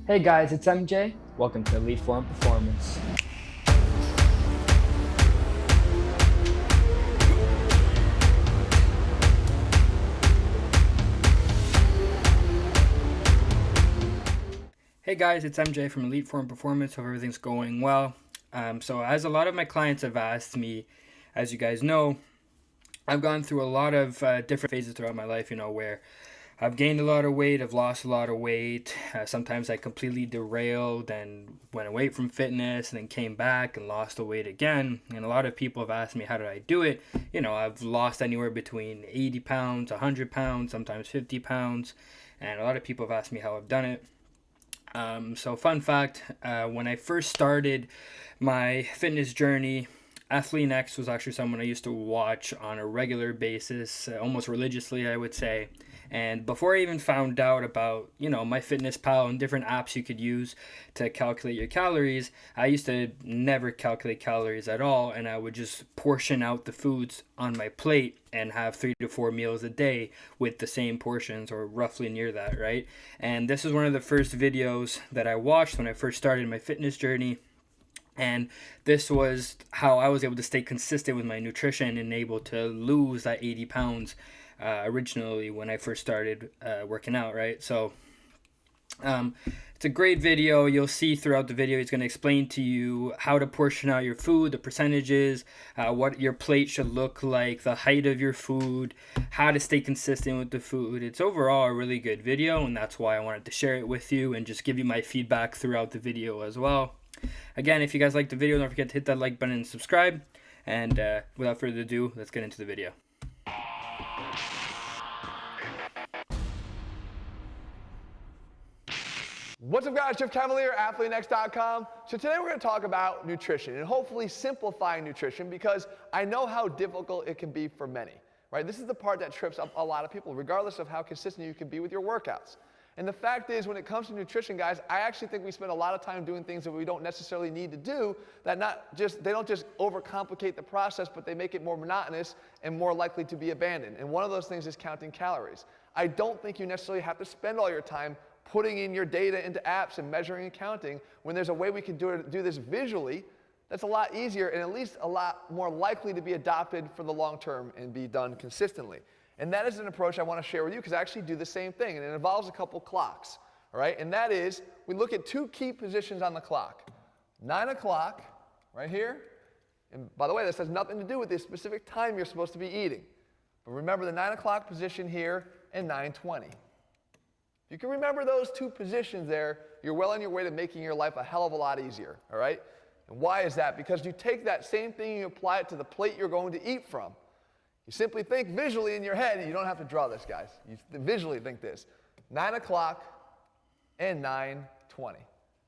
Hey guys, it's MJ. Welcome to Elite Form Performance. Hey guys, it's MJ from Elite Form Performance. Hope everything's going well. So as a lot of my clients have asked me, as you guys know, I've gone through a lot of different phases throughout my life, where I've gained a lot of weight, I've lost a lot of weight. Sometimes I completely derailed and went away from fitness and then came back and lost the weight again. And a lot of people have asked me, how did I do it? I've lost anywhere between 80 pounds, 100 pounds, sometimes 50 pounds. And a lot of people have asked me how I've done it. So fun fact, when I first started my fitness journey, Athlean-X was actually someone I used to watch on a regular basis, almost religiously, I would say. And before I even found out about, MyFitnessPal and different apps you could use to calculate your calories, I used to never calculate calories at all, and I would just portion out the foods on my plate and have 3 to 4 meals a day with the same portions or roughly near that, right? And this is one of the first videos that I watched when I first started my fitness journey. And this was how I was able to stay consistent with my nutrition and able to lose that 80 pounds originally when I first started working out, right? So it's a great video. You'll see throughout the video, he's going to explain to you how to portion out your food, the percentages, what your plate should look like, the height of your food, how to stay consistent with the food. It's overall a really good video, and that's why I wanted to share it with you and just give you my feedback throughout the video as well. Again, if you guys liked the video, don't forget to hit that like button and subscribe. And without further ado, let's get into the video. What's up guys, Jeff Cavaliere, Athlean-X.com. So today we're going to talk about nutrition and hopefully simplifying nutrition because I know how difficult it can be for many, right? This is the part that trips up a lot of people regardless of how consistent you can be with your workouts. And the fact is, when it comes to nutrition, guys, I actually think we spend a lot of time doing things that we don't necessarily need to do, that they don't just overcomplicate the process, but they make it more monotonous and more likely to be abandoned. And one of those things is counting calories. I don't think you necessarily have to spend all your time putting in your data into apps and measuring and counting when there's a way we can do this visually that's a lot easier and at least a lot more likely to be adopted for the long term and be done consistently. And that is an approach I want to share with you because I actually do the same thing, and it involves a couple clocks, all right? And that is, we look at two key positions on the clock. 9 o'clock, right here, and by the way, this has nothing to do with the specific time you're supposed to be eating. But remember the 9 o'clock position here and 9:20. You can remember those two positions there, you're well on your way to making your life a hell of a lot easier, all right? And why is that? Because you take that same thing and you apply it to the plate you're going to eat from. You simply think visually in your head, you don't have to draw this, guys. You visually think this. 9 o'clock and 9:20,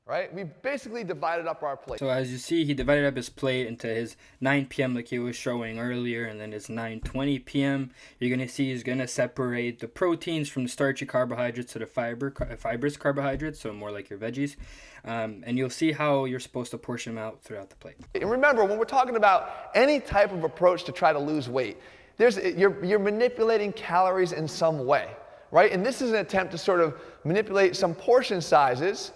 right? We basically divided up our plate. So as you see, he divided up his plate into his 9 p.m. like he was showing earlier, and then his 9:20 p.m. You're going to see he's going to separate the proteins from the starchy carbohydrates to the fibrous carbohydrates, so more like your veggies. And you'll see how you're supposed to portion them out throughout the plate. And remember, when we're talking about any type of approach to try to lose weight, you're manipulating calories in some way, right? And this is an attempt to sort of manipulate some portion sizes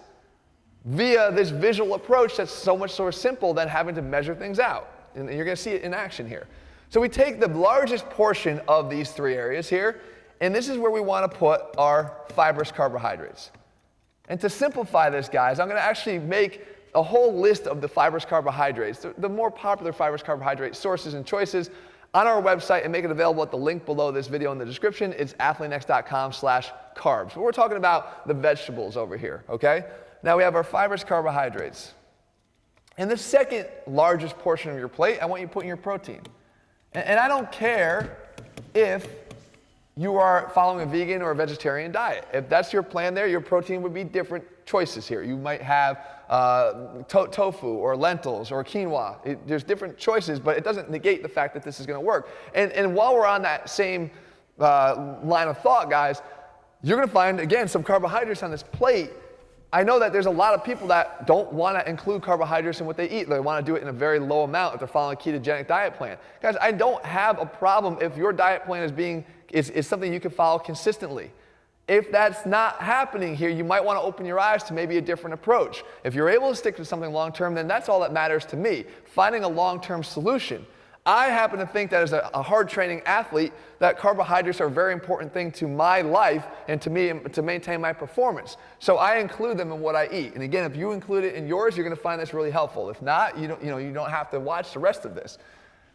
via this visual approach that's so much more simple than having to measure things out. And you're going to see it in action here. So we take the largest portion of these three areas here, and this is where we want to put our fibrous carbohydrates. And to simplify this, guys, I'm going to actually make a whole list of the fibrous carbohydrates, the more popular fibrous carbohydrate sources and choices on our website and make it available at the link below this video in the description. It's athlean-x.com/carbs. But we're talking about the vegetables over here, okay? Now we have our fibrous carbohydrates. And the second largest portion of your plate, I want you to put in your protein. And I don't care if you are following a vegan or a vegetarian diet. If that's your plan there, your protein would be different choices here. You might have tofu or lentils or quinoa. There's different choices, but it doesn't negate the fact that this is going to work. And while we're on that same line of thought, guys, you're going to find, again, some carbohydrates on this plate. I know that there's a lot of people that don't want to include carbohydrates in what they eat. They want to do it in a very low amount if they're following a ketogenic diet plan. Guys, I don't have a problem if your diet plan is something you can follow consistently. If that's not happening here, you might want to open your eyes to maybe a different approach. If you're able to stick to something long term, then that's all that matters to me, finding a long-term solution. I happen to think that as a hard training athlete, that carbohydrates are a very important thing to my life and to me to maintain my performance. So I include them in what I eat. And again, if you include it in yours, you're going to find this really helpful. If not, you don't have to watch the rest of this.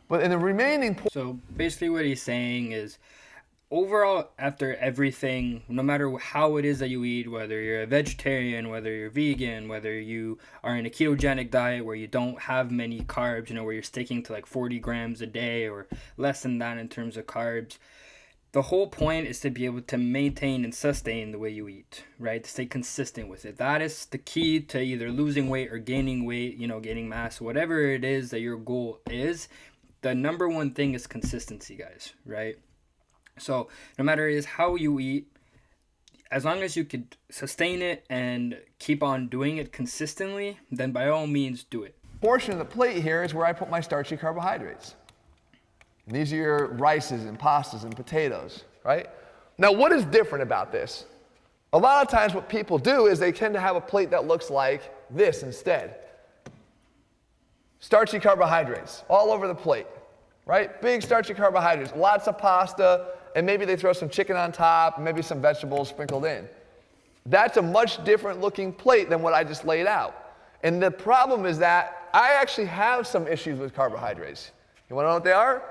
But in the remaining So basically what he's saying is, overall, after everything, no matter how it is that you eat, whether you're a vegetarian, whether you're vegan, whether you are in a ketogenic diet where you don't have many carbs, where you're sticking to like 40 grams a day or less than that in terms of carbs, the whole point is to be able to maintain and sustain the way you eat, right? To stay consistent with it. That is the key to either losing weight or gaining weight, gaining mass, whatever it is that your goal is. The number one thing is consistency, guys, right? So no matter is how you eat, as long as you could sustain it and keep on doing it consistently, then by all means do it. Portion of the plate here is where I put my starchy carbohydrates. And these are your rices and pastas and potatoes, right? Now, what is different about this? A lot of times what people do is they tend to have a plate that looks like this instead. Starchy carbohydrates all over the plate, right? Big starchy carbohydrates, lots of pasta, and maybe they throw some chicken on top, maybe some vegetables sprinkled in. That's a much different looking plate than what I just laid out. And the problem is that I actually have some issues with carbohydrates. You want to know what they are?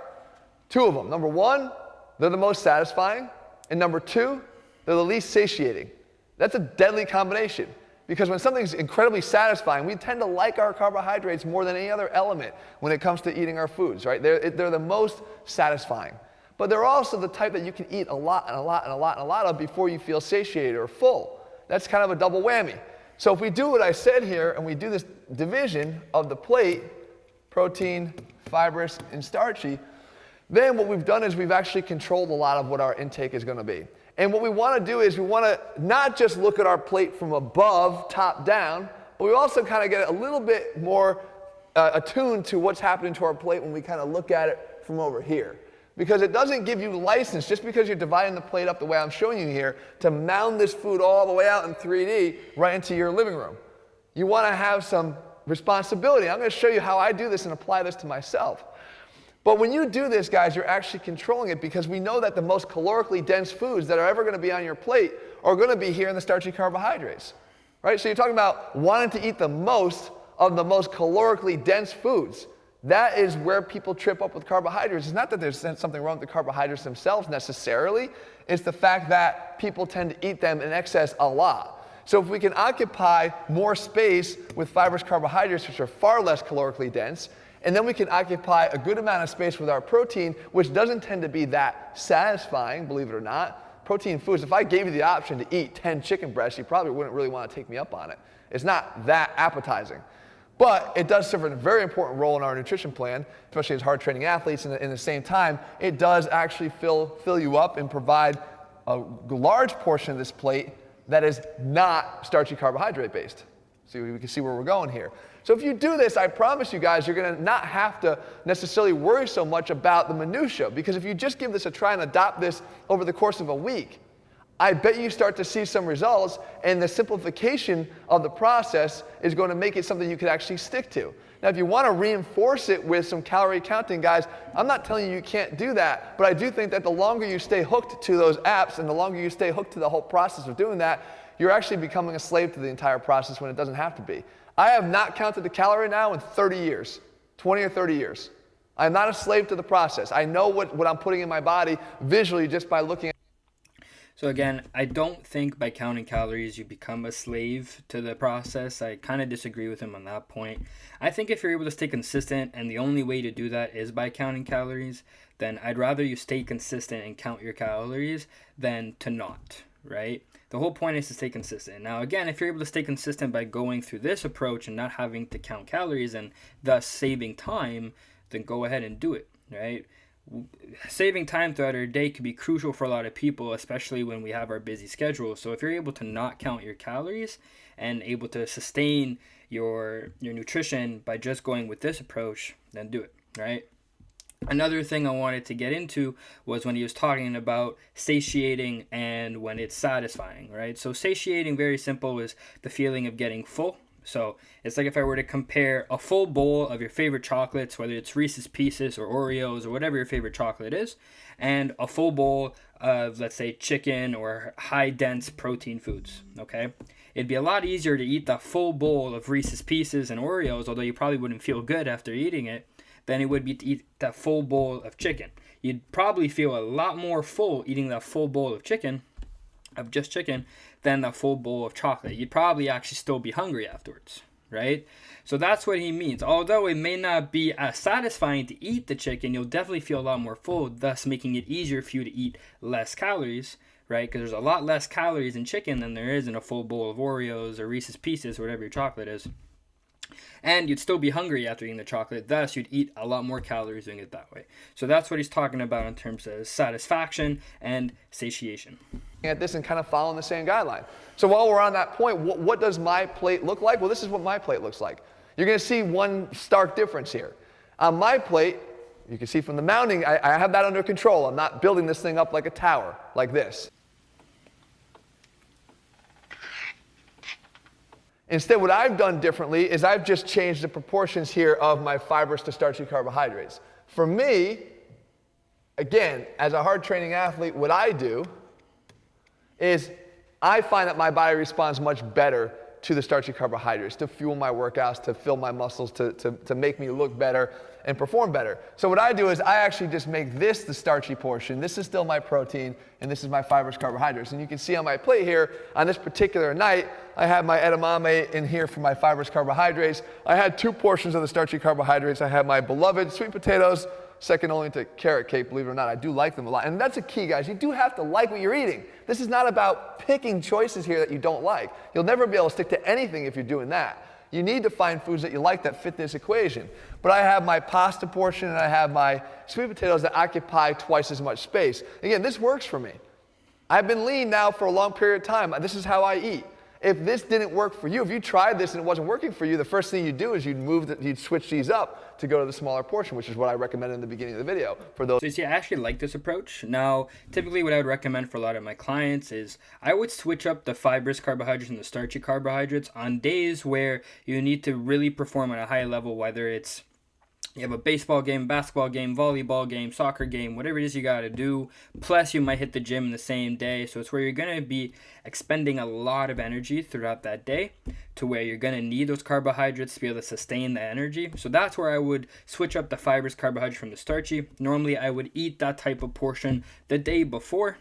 Two of them. Number one, they're the most satisfying. And number two, they're the least satiating. That's a deadly combination. Because when something's incredibly satisfying, we tend to like our carbohydrates more than any other element when it comes to eating our foods, right? They're the most satisfying. But they're also the type that you can eat a lot and a lot and a lot and a lot of before you feel satiated or full. That's kind of a double whammy. So if we do what I said here and we do this division of the plate, protein, fibrous, and starchy, then what we've done is we've actually controlled a lot of what our intake is going to be. And what we want to do is we want to not just look at our plate from above, top down, but we also kind of get a little bit more attuned to what's happening to our plate when we kind of look at it from over here. Because it doesn't give you license, just because you're dividing the plate up the way I'm showing you here, to mound this food all the way out in 3D right into your living room. You want to have some responsibility. I'm going to show you how I do this and apply this to myself. But when you do this, guys, you're actually controlling it, because we know that the most calorically dense foods that are ever going to be on your plate are going to be here in the starchy carbohydrates, right? So you're talking about wanting to eat the most of the most calorically dense foods. That is where people trip up with carbohydrates. It's not that there's something wrong with the carbohydrates themselves necessarily. It's the fact that people tend to eat them in excess a lot. So if we can occupy more space with fibrous carbohydrates, which are far less calorically dense, and then we can occupy a good amount of space with our protein, which doesn't tend to be that satisfying, believe it or not. Protein foods, if I gave you the option to eat 10 chicken breasts, you probably wouldn't really want to take me up on it. It's not that appetizing. But it does serve a very important role in our nutrition plan, especially as hard training athletes. And in the same time, it does actually fill you up and provide a large portion of this plate that is not starchy carbohydrate based. So we can see where we're going here. So if you do this, I promise you guys, you're going to not have to necessarily worry so much about the minutia. Because if you just give this a try and adopt this over the course of a week, I bet you start to see some results, and the simplification of the process is going to make it something you can actually stick to. Now, if you want to reinforce it with some calorie counting, guys, I'm not telling you you can't do that, but I do think that the longer you stay hooked to those apps and the longer you stay hooked to the whole process of doing that, you're actually becoming a slave to the entire process when it doesn't have to be. I have not counted the calorie now in 30 years, 20 or 30 years. I'm not a slave to the process. I know what I'm putting in my body visually just by looking at. So again, I don't think by counting calories you become a slave to the process. I kind of disagree with him on that point. I think if you're able to stay consistent and the only way to do that is by counting calories, then I'd rather you stay consistent and count your calories than to not, right? The whole point is to stay consistent. Now again, if you're able to stay consistent by going through this approach and not having to count calories and thus saving time, then go ahead and do it, right? Saving time throughout our day could be crucial for a lot of people, especially when we have our busy schedule. So if you're able to not count your calories and able to sustain your nutrition by just going with this approach, then do it, right? Another thing I wanted to get into was when he was talking about satiating and when it's satisfying, right? So satiating, very simple, is the feeling of getting full. So it's like if I were to compare a full bowl of your favorite chocolates, whether it's Reese's Pieces or Oreos or whatever your favorite chocolate is, and a full bowl of, let's say, chicken or high dense protein foods, okay? It'd be a lot easier to eat the full bowl of Reese's Pieces and Oreos, although you probably wouldn't feel good after eating it, than it would be to eat that full bowl of chicken. You'd probably feel a lot more full eating that full bowl of chicken, than the full bowl of chocolate. You'd probably actually still be hungry afterwards, right? So that's what he means. Although it may not be as satisfying to eat the chicken, you'll definitely feel a lot more full, thus making it easier for you to eat less calories, right? Because there's a lot less calories in chicken than there is in a full bowl of Oreos or Reese's Pieces or whatever your chocolate is. And you'd still be hungry after eating the chocolate, thus you'd eat a lot more calories doing it that way. So that's what he's talking about in terms of satisfaction and satiation. At this and kind of following the same guideline. So while we're on that point, what does my plate look like? Well, this is what my plate looks like. You're going to see one stark difference here. On my plate, you can see from the mounting, I have that under control. I'm not building this thing up like a tower, like this. Instead, what I've done differently is I've just changed the proportions here of my fibers to starchy carbohydrates. For me, again, as a hard training athlete, what I do is I find that my body responds much better to the starchy carbohydrates, to fuel my workouts, to fill my muscles, to make me look better and perform better. So what I do is I actually just make this the starchy portion. This is still my protein, and this is my fibers, carbohydrates. And you can see on my plate here, on this particular night, I have my edamame in here for my fibers, carbohydrates. I had 2 portions of the starchy carbohydrates. I have my beloved sweet potatoes, second only to carrot cake, believe it or not. I do like them a lot. And that's a key, guys. You do have to like what you're eating. This is not about picking choices here that you don't like. You'll never be able to stick to anything if you're doing that. You need to find foods that you like that fit this equation. But I have my pasta portion and I have my sweet potatoes that occupy twice as much space. Again, this works for me. I've been lean now for a long period of time. This is how I eat. If this didn't work for you, if you tried this and it wasn't working for you, the first thing you'd do is you'd switch these up to go to the smaller portion, which is what I recommended in the beginning of the video. For those. So you see, I actually like this approach. Now, typically what I would recommend for a lot of my clients is I would switch up the fibrous carbohydrates and the starchy carbohydrates on days where you need to really perform at a high level, whether it's you have a baseball game, basketball game, volleyball game, soccer game, whatever it is you got to do. Plus, you might hit the gym in the same day. So it's where you're going to be expending a lot of energy throughout that day to where you're going to need those carbohydrates to be able to sustain the energy. So that's where I would switch up the fibers, carbohydrates from the starchy. Normally, I would eat that type of portion the day before.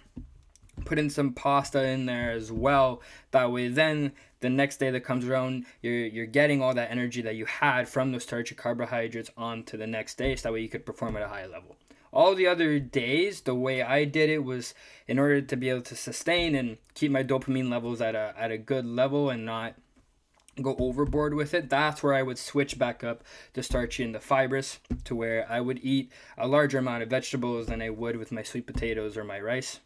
Put in some pasta in there as well. That way then the next day that comes around, you're getting all that energy that you had from those starchy carbohydrates onto the next day, so that way you could perform at a high level. All the other days, the way I did it was in order to be able to sustain and keep my dopamine levels at a good level and not go overboard with it. That's where I would switch back up the starchy and the fibrous to where I would eat a larger amount of vegetables than I would with my sweet potatoes or my rice.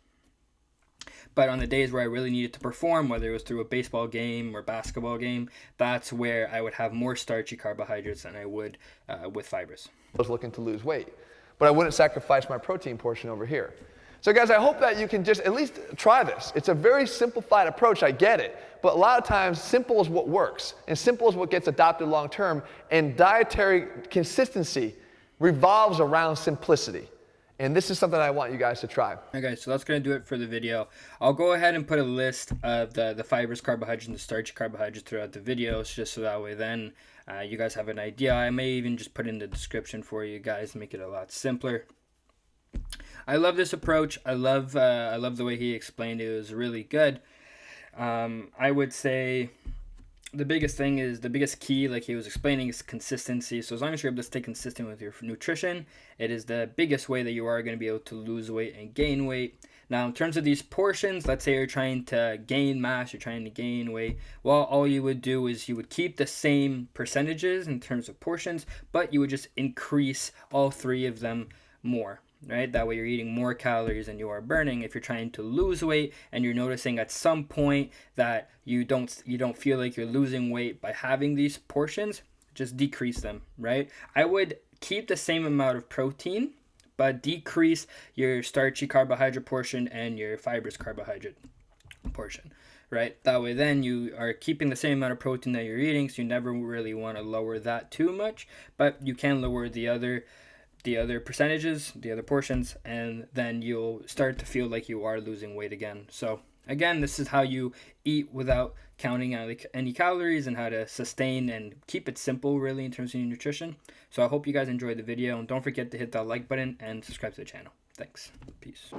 But on the days where I really needed to perform, whether it was through a baseball game or basketball game, that's where I would have more starchy carbohydrates than I would with fibers. I was looking to lose weight, but I wouldn't sacrifice my protein portion over here. So guys, I hope that you can just at least try this. It's a very simplified approach, I get it. But a lot of times, simple is what works, and simple is what gets adopted long term, and dietary consistency revolves around simplicity. And this is something I want you guys to try. Okay, so that's going to do it for the video. I'll go ahead and put a list of the fibers, carbohydrates, and the starchy carbohydrates throughout the videos, just so that way then you guys have an idea. I may even just put in the description for you guys to make it a lot simpler. I love this approach. I love the way he explained it. It was really good. I would say the biggest key, like he was explaining, is consistency. So as long as you're able to stay consistent with your nutrition, it is the biggest way that you are going to be able to lose weight and gain weight. Now, in terms of these portions, let's say you're trying to gain mass, you're trying to gain weight. Well, all you would do is you would keep the same percentages in terms of portions, but you would just increase all 3 of them more. Right? That way you're eating more calories than you are burning. If you're trying to lose weight and you're noticing at some point that you don't feel like you're losing weight by having these portions, just decrease them, right? I would keep the same amount of protein, but decrease your starchy carbohydrate portion and your fibrous carbohydrate portion, right? That way then you are keeping the same amount of protein that you're eating, so you never really want to lower that too much, but you can lower the other percentages, the other portions, and then you'll start to feel like you are losing weight again. So again, this is how you eat without counting any calories and how to sustain and keep it simple really in terms of your nutrition. So I hope you guys enjoyed the video, and don't forget to hit that like button and subscribe to the channel. Thanks. Peace.